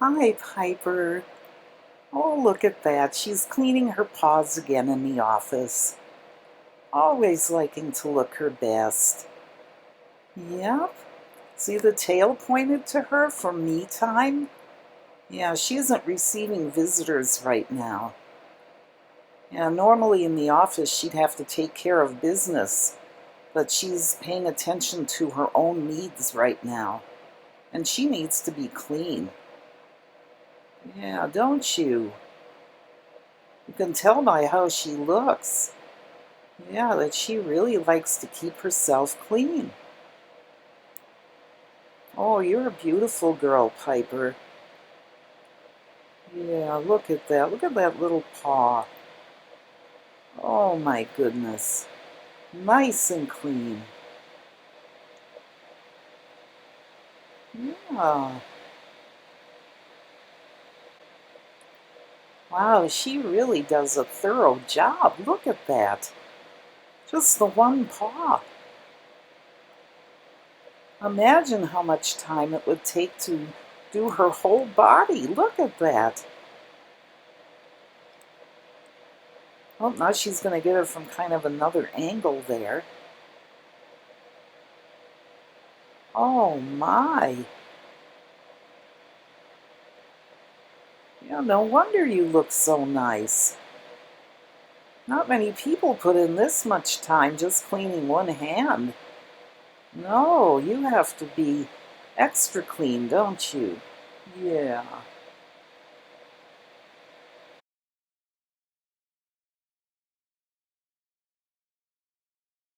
Hi, Piper. Oh, look at that. She's cleaning her paws again in the office. Always liking to look her best. Yep. See the tail pointed to her for me time? Yeah, she isn't receiving visitors right now. Yeah, normally in the office she'd have to take care of business, but she's paying attention to her own needs right now. And she needs to be clean. Yeah, don't you? You can tell by how she looks. Yeah, that she really likes to keep herself clean. Oh, you're a beautiful girl, Piper. Yeah, look at that. Look at that little paw. Oh my goodness. Nice and clean. Yeah. Wow, she really does a thorough job. Look at that. Just the one paw. Imagine how much time it would take to do her whole body. Look at that. Oh, now she's going to get it from kind of another angle there. Oh my. Yeah, no wonder you look so nice. Not many people put in this much time just cleaning one hand. No, you have to be extra clean, don't you? Yeah.